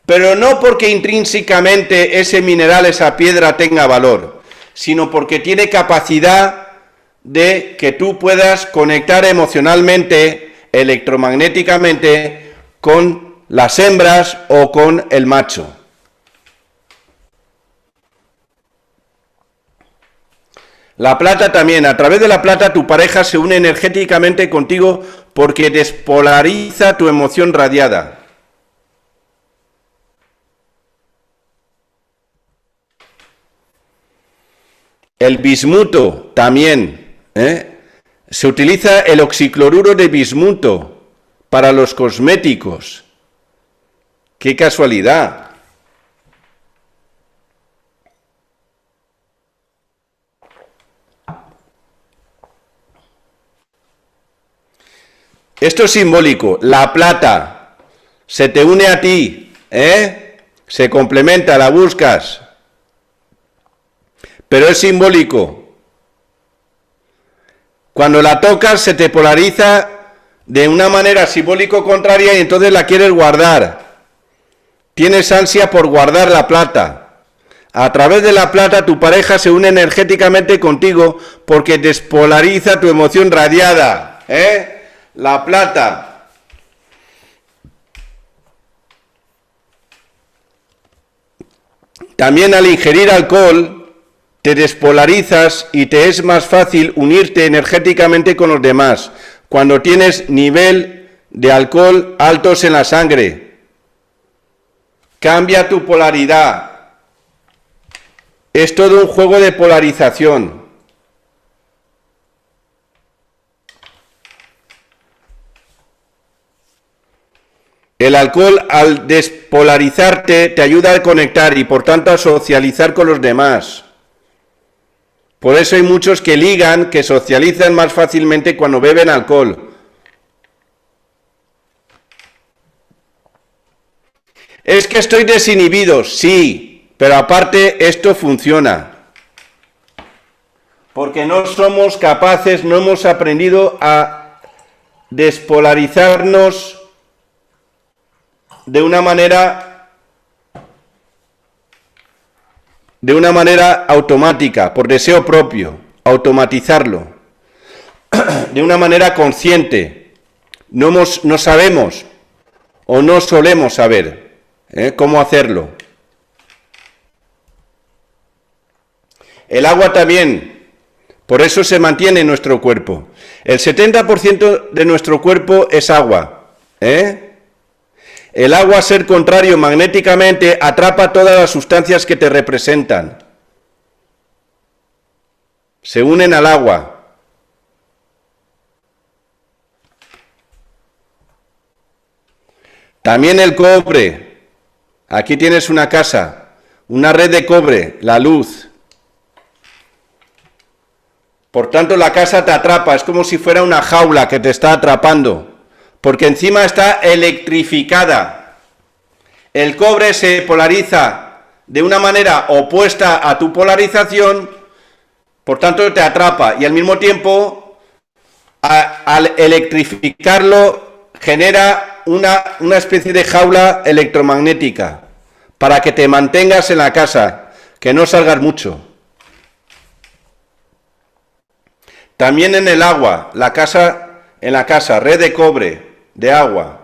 Speaker 1: Pero no porque intrínsecamente ese mineral, esa piedra tenga valor, sino porque tiene capacidad de que tú puedas conectar emocionalmente, electromagnéticamente, con las hembras o con el macho. La plata también, a través de la plata tu pareja se une energéticamente contigo porque despolariza tu emoción radiada. El bismuto también, se utiliza el oxicloruro de bismuto para los cosméticos. ¡Qué casualidad! Esto es simbólico. La plata se te une a ti, se complementa, la buscas. Pero es simbólico. Cuando la tocas se te polariza de una manera simbólico-contraria y entonces la quieres guardar. Tienes ansia por guardar la plata. A través de la plata tu pareja se une energéticamente contigo porque despolariza tu emoción radiada. La plata. También al ingerir alcohol te despolarizas y te es más fácil unirte energéticamente con los demás cuando tienes nivel de alcohol altos en la sangre. Cambia tu polaridad. Es todo un juego de polarización. El alcohol, al despolarizarte, te ayuda a conectar y por tanto a socializar con los demás. Por eso hay muchos que ligan, que socializan más fácilmente cuando beben alcohol. Es que estoy desinhibido, sí, pero aparte esto funciona. Porque no somos capaces, no hemos aprendido a despolarizarnos de una manera automática, por deseo propio, automatizarlo, de una manera consciente. No sabemos o no solemos saber cómo hacerlo. El agua también, por eso se mantiene en nuestro cuerpo. El 70% de nuestro cuerpo es agua. El agua, a ser contrario magnéticamente, atrapa todas las sustancias que te representan. Se unen al agua. También el cobre. Aquí tienes una casa, una red de cobre, la luz. Por tanto, la casa te atrapa, es como si fuera una jaula que te está atrapando. Porque encima está electrificada. El cobre se polariza de una manera opuesta a tu polarización, por tanto te atrapa y al mismo tiempo al electrificarlo genera una especie de jaula electromagnética para que te mantengas en la casa, que no salgas mucho. También en el agua, en la casa, red de cobre, de agua.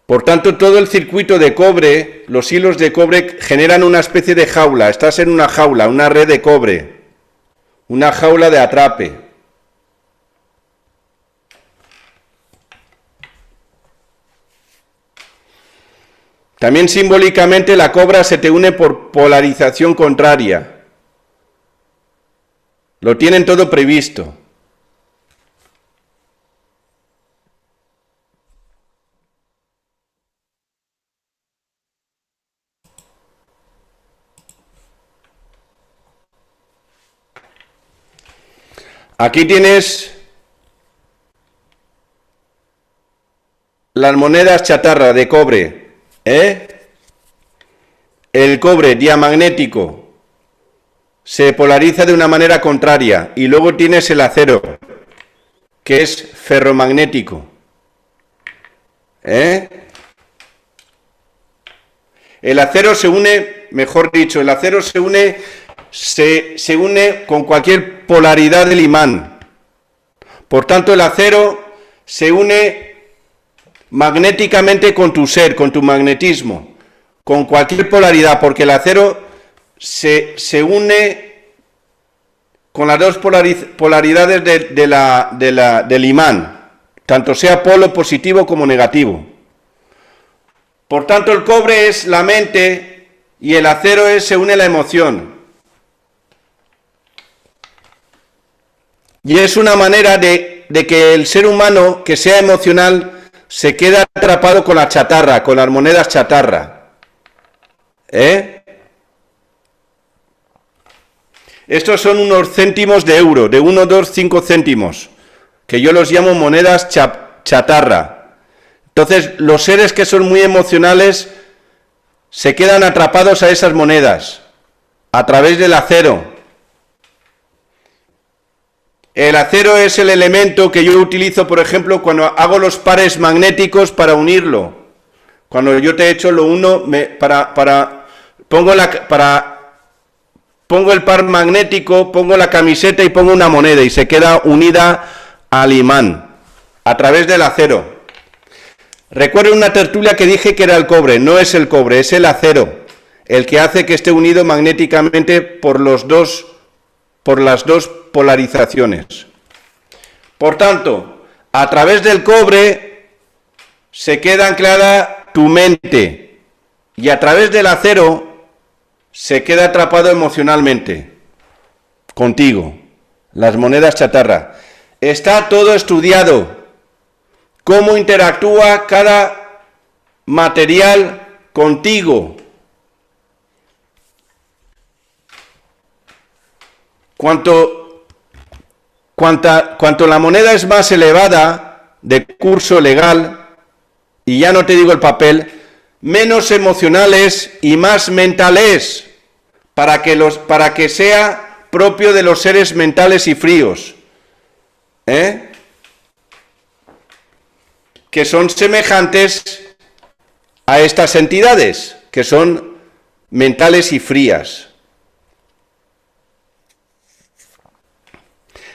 Speaker 1: Por tanto, todo el circuito de cobre, los hilos de cobre generan una especie de jaula. Estás en una jaula, una red de cobre, una jaula de atrape. También simbólicamente la cobra se te une por polarización contraria. Lo tienen todo previsto. Aquí tienes las monedas chatarra de cobre, El cobre diamagnético se polariza de una manera contraria y luego tienes el acero, que es ferromagnético. El acero se une, mejor dicho, el acero se une con cualquier polaridad del imán. Por tanto, el acero se une magnéticamente con tu ser, con tu magnetismo, con cualquier polaridad, porque el acero se une con las dos polaridades del imán, tanto sea polo positivo como negativo. Por tanto, el cobre es la mente y el acero se une la emoción. Y es una manera de que el ser humano, que sea emocional, se queda atrapado con la chatarra, con las monedas chatarra. Estos son unos céntimos de euro, de 1, 2, 5 céntimos, que yo los llamo monedas chatarra. Entonces, los seres que son muy emocionales se quedan atrapados a esas monedas, a través del acero. El acero es el elemento que yo utilizo, por ejemplo, cuando hago los pares magnéticos para unirlo. Cuando yo te he hecho lo uno, pongo el par magnético, pongo la camiseta y pongo una moneda y se queda unida al imán, a través del acero. Recuerdo una tertulia que dije que era el cobre, no es el cobre, es el acero, el que hace que esté unido magnéticamente por las dos polarizaciones. Por tanto, a través del cobre se queda anclada tu mente y a través del acero se queda atrapado emocionalmente contigo. Las monedas chatarra. Está todo estudiado. Cómo interactúa cada material contigo. Cuanto la moneda es más elevada de curso legal, y ya no te digo el papel, menos emocional es y más mental es, para que sea propio de los seres mentales y fríos, que son semejantes a estas entidades, que son mentales y frías.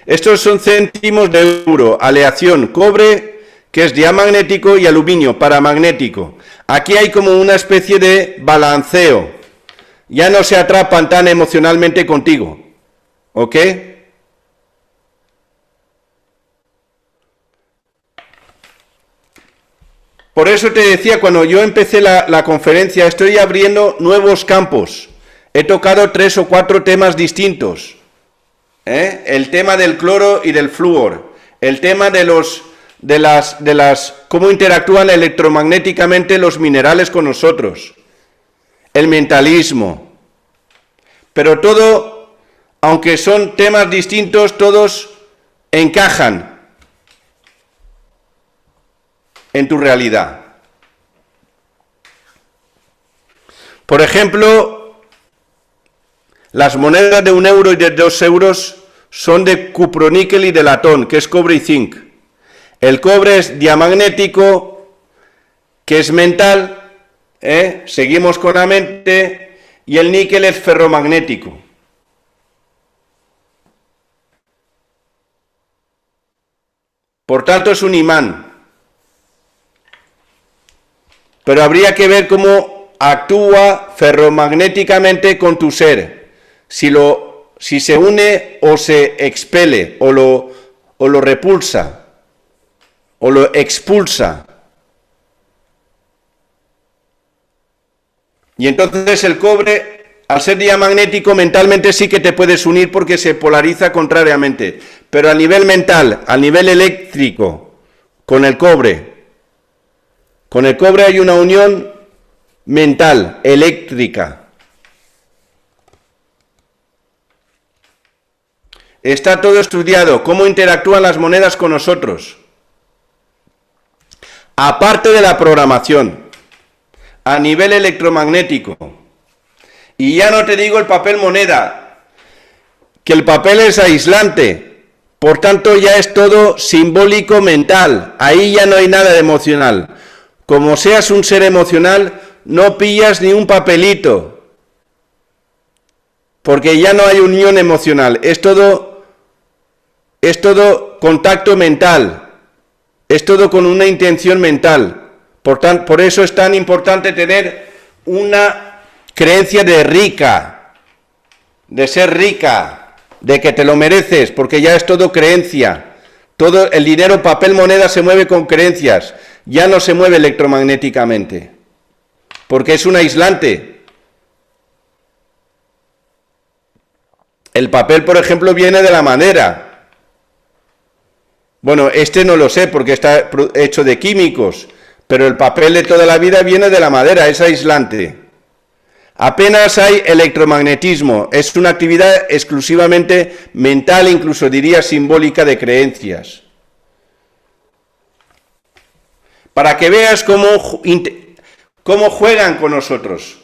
Speaker 1: Estos son céntimos de euro, aleación, cobre, que es diamagnético, y aluminio, paramagnético. Aquí hay como una especie de balanceo. Ya no se atrapan tan emocionalmente contigo. ¿Ok? Por eso te decía, cuando yo empecé la conferencia, estoy abriendo nuevos campos. He tocado 3 o 4 temas distintos. El tema del cloro y del flúor, el tema de cómo interactúan electromagnéticamente los minerales con nosotros, el mentalismo. Pero todo, aunque son temas distintos, todos encajan en tu realidad. Por ejemplo, las monedas de 1 euro y de 2 euros son de cuproníquel y de latón, que es cobre y zinc. El cobre es diamagnético, que es mental, seguimos con la mente, y el níquel es ferromagnético. Por tanto, es un imán. Pero habría que ver cómo actúa ferromagnéticamente con tu ser. Si se une o se expele, o lo repulsa, o lo expulsa. Y entonces el cobre, al ser diamagnético, mentalmente sí que te puedes unir porque se polariza contrariamente. Pero a nivel mental, a nivel eléctrico, con el cobre hay una unión mental, eléctrica. Está todo estudiado, cómo interactúan las monedas con nosotros. Aparte de la programación, a nivel electromagnético. Y ya no te digo el papel moneda, que el papel es aislante, por tanto ya es todo simbólico mental, ahí ya no hay nada de emocional. Como seas un ser emocional, no pillas ni un papelito, porque ya no hay unión emocional, es todo contacto mental, es todo con una intención mental. Por eso es tan importante tener una creencia de rica, de ser rica, de que te lo mereces, porque ya es todo creencia. Todo el dinero, papel, moneda se mueve con creencias, ya no se mueve electromagnéticamente, porque es un aislante. El papel, por ejemplo, viene de la madera. Bueno, este no lo sé porque está hecho de químicos, pero el papel de toda la vida viene de la madera, es aislante. Apenas hay electromagnetismo, es una actividad exclusivamente mental, incluso diría simbólica, de creencias. Para que veas cómo juegan con nosotros,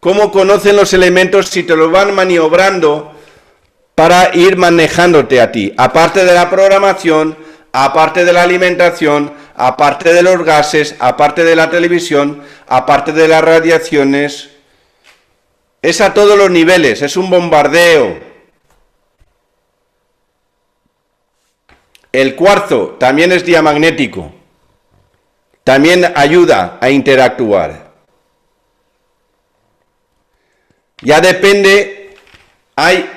Speaker 1: cómo conocen los elementos y te los van maniobrando para ir manejándote a ti, aparte de la programación, aparte de la alimentación, aparte de los gases, aparte de la televisión, aparte de las radiaciones. Es a todos los niveles, es un bombardeo. El cuarzo también es diamagnético, también ayuda a interactuar. Ya depende, hay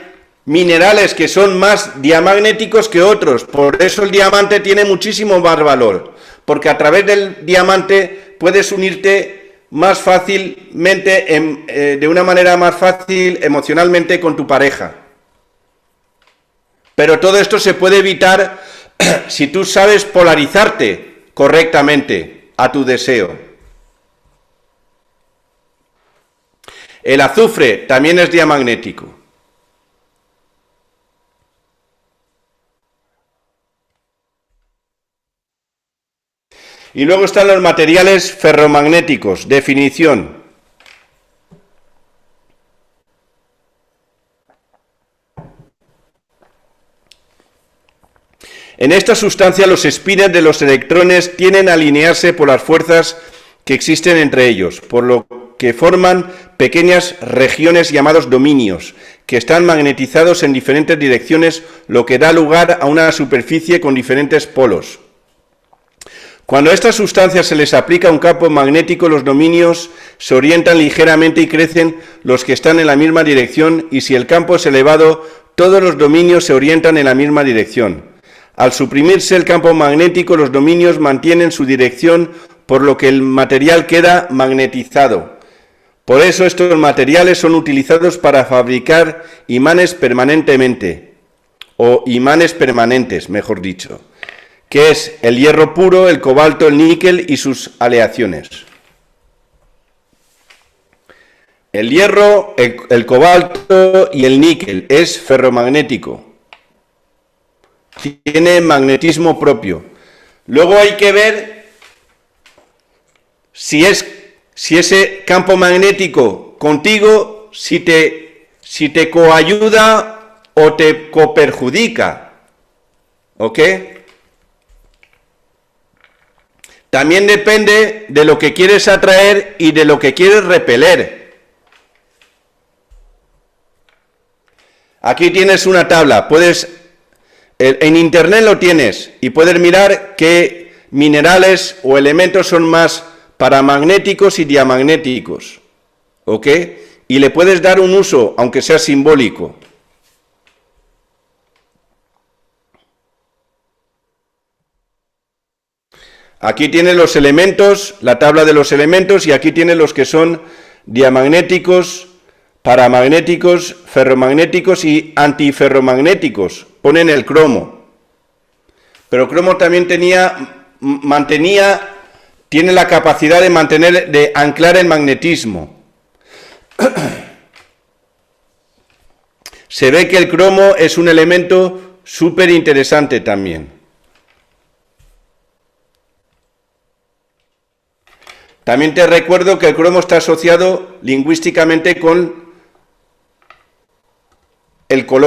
Speaker 1: minerales que son más diamagnéticos que otros, por eso el diamante tiene muchísimo más valor, porque a través del diamante puedes unirte más fácilmente, de una manera más fácil emocionalmente con tu pareja. Pero todo esto se puede evitar si tú sabes polarizarte correctamente a tu deseo. El azufre también es diamagnético. Y luego están los materiales ferromagnéticos, definición. En esta sustancia los espines de los electrones tienden a alinearse por las fuerzas que existen entre ellos, por lo que forman pequeñas regiones llamados dominios, que están magnetizados en diferentes direcciones, lo que da lugar a una superficie con diferentes polos. Cuando a estas sustancias se les aplica un campo magnético, los dominios se orientan ligeramente y crecen los que están en la misma dirección, y si el campo es elevado, todos los dominios se orientan en la misma dirección. Al suprimirse el campo magnético, los dominios mantienen su dirección, por lo que el material queda magnetizado. Por eso estos materiales son utilizados para fabricar imanes permanentemente, o imanes permanentes, mejor dicho, que es el hierro puro, el cobalto, el níquel y sus aleaciones. El hierro, el cobalto y el níquel es ferromagnético. Tiene magnetismo propio. Luego hay que ver si ese campo magnético contigo, si te coayuda o te coperjudica. ¿Ok? También depende de lo que quieres atraer y de lo que quieres repeler. Aquí tienes una tabla, en internet lo tienes y puedes mirar qué minerales o elementos son más paramagnéticos y diamagnéticos, ¿ok? Y le puedes dar un uso, aunque sea simbólico. Aquí tienes los elementos, la tabla de los elementos, y aquí tienes los que son diamagnéticos, paramagnéticos, ferromagnéticos y antiferromagnéticos. Ponen el cromo. Pero cromo también tiene la capacidad de anclar el magnetismo. Se ve que el cromo es un elemento súper interesante también. También te recuerdo que el cromo está asociado lingüísticamente con el color.